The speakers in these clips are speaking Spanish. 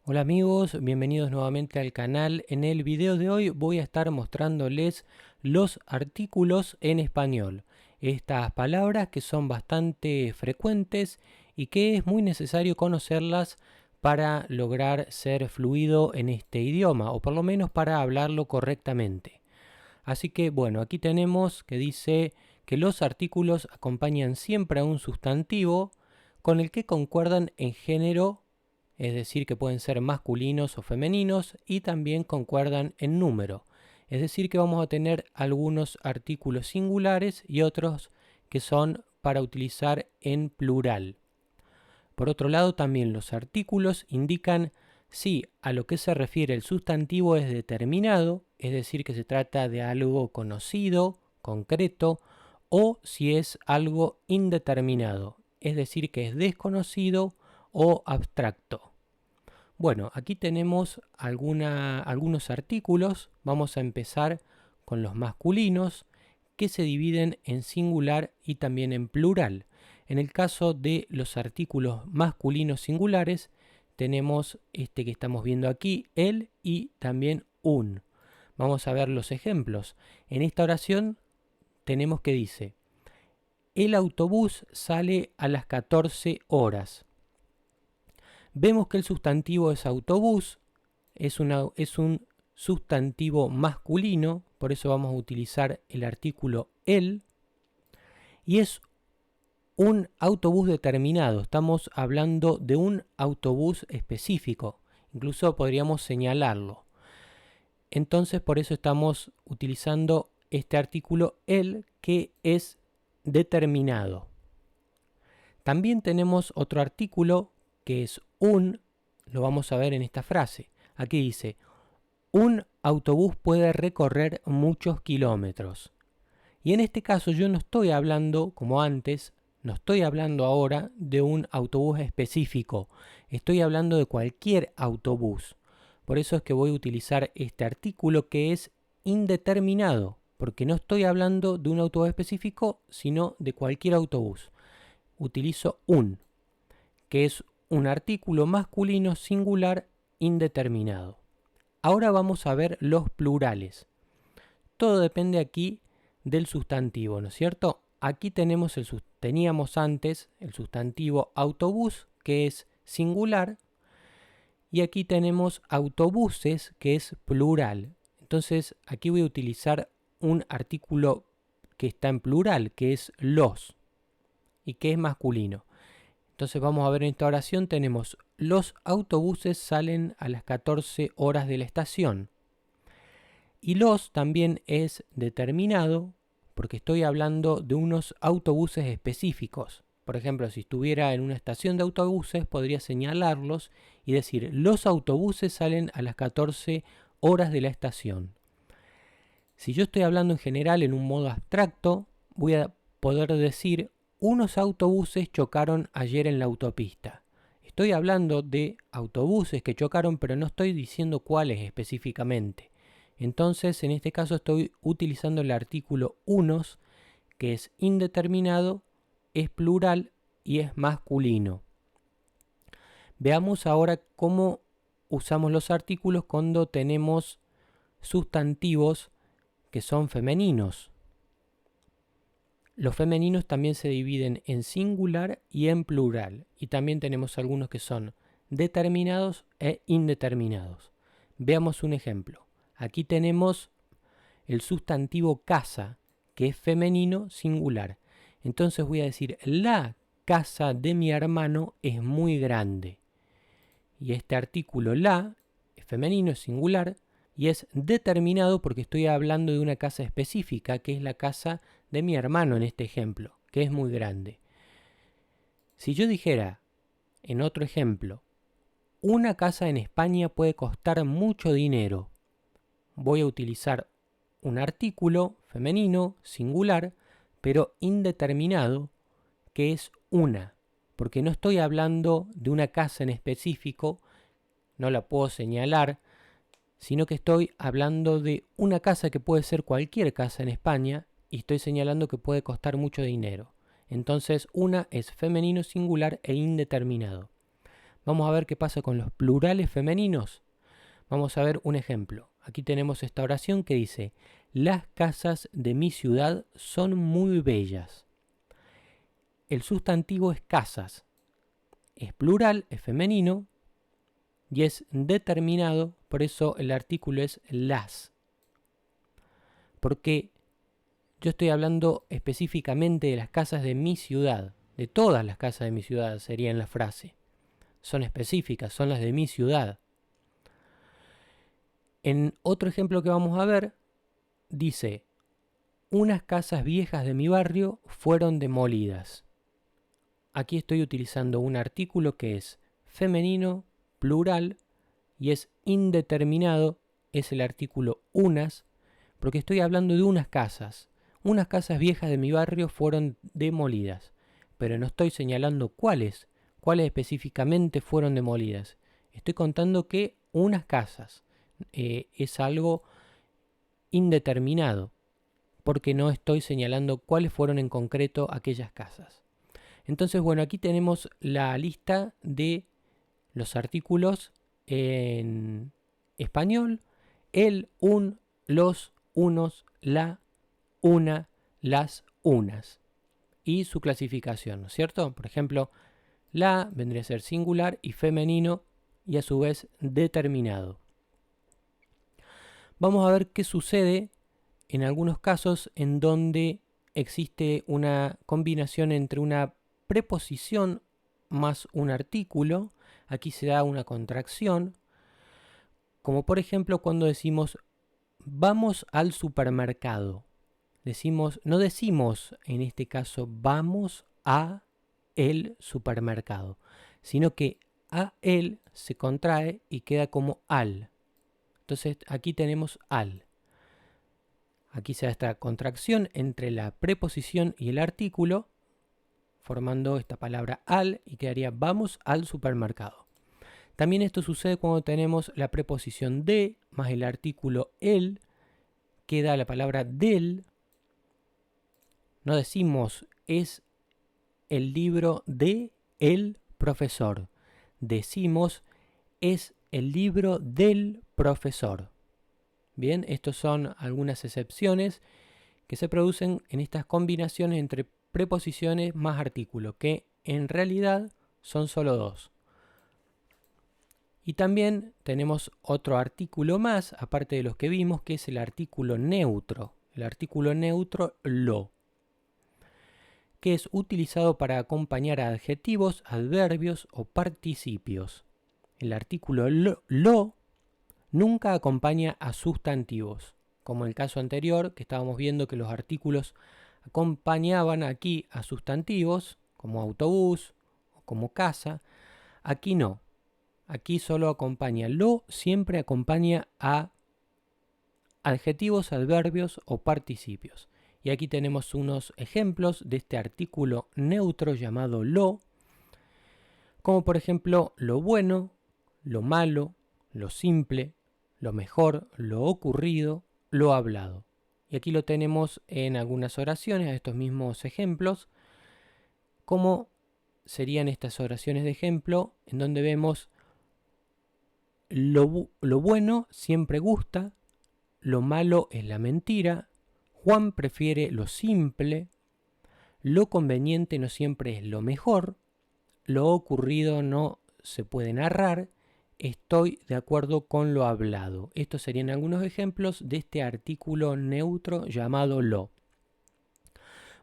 Hola amigos, bienvenidos nuevamente al canal. En el video de hoy voy a estar mostrándoles los artículos en español. Estas palabras que son bastante frecuentes y que es muy necesario conocerlas para lograr ser fluido en este idioma, o por lo menos para hablarlo correctamente. Así que bueno, aquí tenemos que dice que los artículos acompañan siempre a un sustantivo con el que concuerdan en género, es decir, que pueden ser masculinos o femeninos, y también concuerdan en número, es decir, que vamos a tener algunos artículos singulares y otros que son para utilizar en plural. Por otro lado, también los artículos indican si a lo que se refiere el sustantivo es determinado, es decir, que se trata de algo conocido, concreto, o si es algo indeterminado, es decir, que es desconocido o abstracto. Bueno, aquí tenemos algunos artículos. Vamos a empezar con los masculinos, que se dividen en singular y también en plural. En el caso de los artículos masculinos singulares, tenemos este que estamos viendo aquí, el y también un. Vamos a ver los ejemplos. En esta oración tenemos que dice, el autobús sale a las 14 horas. Vemos que el sustantivo es autobús, es un sustantivo masculino, por eso vamos a utilizar el artículo el, y es un autobús determinado, estamos hablando de un autobús específico, incluso podríamos señalarlo. Entonces por eso estamos utilizando este artículo el, que es determinado. También tenemos otro artículo que es un, lo vamos a ver en esta frase. Aquí dice, un autobús puede recorrer muchos kilómetros. Y en este caso yo no estoy hablando, como antes, no estoy hablando ahora de un autobús específico. Estoy hablando de cualquier autobús. Por eso es que voy a utilizar este artículo que es indeterminado, porque no estoy hablando de un autobús específico, sino de cualquier autobús. Utilizo un, que es un artículo masculino singular indeterminado. Ahora vamos a ver los plurales. Todo depende aquí del sustantivo, ¿no es cierto? Aquí teníamos antes el sustantivo autobús, que es singular, y aquí tenemos autobuses, que es plural. Entonces aquí voy a utilizar un artículo que está en plural, que es los, y que es masculino. Entonces vamos a ver en esta oración, tenemos los autobuses salen a las 14 horas de la estación. Y los también es determinado porque estoy hablando de unos autobuses específicos. Por ejemplo, si estuviera en una estación de autobuses, podría señalarlos y decir, los autobuses salen a las 14 horas de la estación. Si yo estoy hablando en general en un modo abstracto, voy a poder decir, unos autobuses chocaron ayer en la autopista. Estoy hablando de autobuses que chocaron, pero no estoy diciendo cuáles específicamente. Entonces, en este caso estoy utilizando el artículo unos, que es indeterminado, es plural y es masculino. Veamos ahora cómo usamos los artículos cuando tenemos sustantivos que son femeninos. Los femeninos también se dividen en singular y en plural, y también tenemos algunos que son determinados e indeterminados. Veamos un ejemplo. Aquí tenemos el sustantivo casa, que es femenino singular. Entonces voy a decir, la casa de mi hermano es muy grande. Y este artículo la es femenino, es singular, y es determinado porque estoy hablando de una casa específica, que es la casa de mi hermano en este ejemplo, que es muy grande. Si yo dijera, en otro ejemplo, una casa en España puede costar mucho dinero, voy a utilizar un artículo femenino, singular, pero indeterminado, que es una, porque no estoy hablando de una casa en específico, no la puedo señalar, sino que estoy hablando de una casa que puede ser cualquier casa en España y estoy señalando que puede costar mucho dinero. Entonces una es femenino singular e indeterminado. Vamos a ver qué pasa con los plurales femeninos. Vamos a ver un ejemplo. Aquí tenemos esta oración que dice: las casas de mi ciudad son muy bellas. El sustantivo es casas. Es plural, es femenino y es determinado, por eso el artículo es las. Porque yo estoy hablando específicamente de las casas de mi ciudad. De todas las casas de mi ciudad sería en la frase. Son específicas, son las de mi ciudad. En otro ejemplo que vamos a ver, dice: unas casas viejas de mi barrio fueron demolidas. Aquí estoy utilizando un artículo que es femenino, plural y es indeterminado. Es el artículo unas, porque estoy hablando de unas casas. Unas casas viejas de mi barrio fueron demolidas, pero no estoy señalando cuáles específicamente fueron demolidas. Estoy contando que unas casas es algo indeterminado, porque no estoy señalando cuáles fueron en concreto aquellas casas. Entonces, bueno, aquí tenemos la lista de los artículos en español: el, un, los, unos, la, una, las, unas. Y su clasificación, ¿no es cierto? Por ejemplo, la vendría a ser singular y femenino y a su vez determinado. Vamos a ver qué sucede en algunos casos en donde existe una combinación entre una preposición más un artículo. Aquí se da una contracción, como por ejemplo cuando decimos vamos al supermercado. No decimos en este caso vamos a el supermercado, sino que a él se contrae y queda como al. Entonces aquí tenemos al. Aquí se da esta contracción entre la preposición y el artículo, formando esta palabra al, y quedaría vamos al supermercado. También esto sucede cuando tenemos la preposición de más el artículo el, queda la palabra del. No decimos es el libro de el profesor. Decimos es el libro del profesor. Bien, estas son algunas excepciones que se producen en estas combinaciones entre preposiciones más artículo, que en realidad son solo dos. Y también tenemos otro artículo más, aparte de los que vimos, que es el artículo neutro. El artículo neutro lo, que es utilizado para acompañar a adjetivos, adverbios o participios. El artículo lo nunca acompaña a sustantivos, como en el caso anterior, que estábamos viendo que los artículos acompañaban aquí a sustantivos, como autobús o como casa. Aquí no. Aquí solo acompaña lo, siempre acompaña a adjetivos, adverbios o participios. Y aquí tenemos unos ejemplos de este artículo neutro llamado lo, como por ejemplo lo bueno, lo malo, lo simple, lo mejor, lo ocurrido, lo hablado. Y aquí lo tenemos en algunas oraciones, a estos mismos ejemplos, como serían estas oraciones de ejemplo, en donde vemos lo bueno siempre gusta, lo malo es la mentira, Juan prefiere lo simple, lo conveniente no siempre es lo mejor, lo ocurrido no se puede narrar, estoy de acuerdo con lo hablado. Estos serían algunos ejemplos de este artículo neutro llamado lo.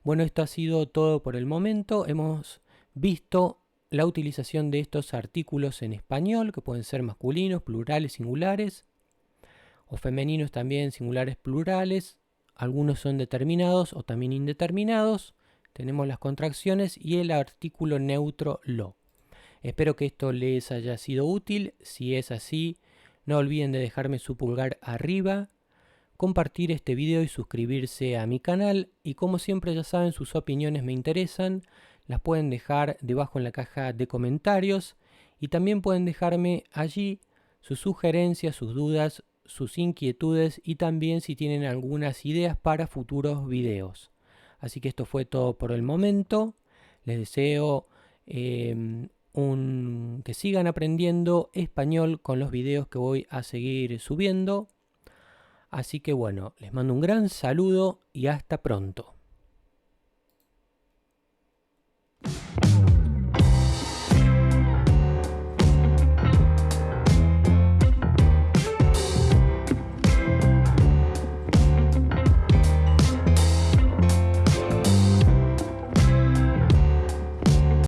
Bueno, esto ha sido todo por el momento. Hemos visto la utilización de estos artículos en español, que pueden ser masculinos, plurales, singulares, o femeninos también, singulares, plurales. Algunos son determinados o también indeterminados. Tenemos las contracciones y el artículo neutro lo. Espero que esto les haya sido útil. Si es así, no olviden de dejarme su pulgar arriba, compartir este video y suscribirse a mi canal. Y como siempre ya saben, sus opiniones me interesan. Las pueden dejar debajo en la caja de comentarios. Y también pueden dejarme allí sus sugerencias, sus dudas, sus inquietudes y también si tienen algunas ideas para futuros videos. Así que esto fue todo por el momento. Les deseo que sigan aprendiendo español con los videos que voy a seguir subiendo. Así que bueno, les mando un gran saludo y hasta pronto.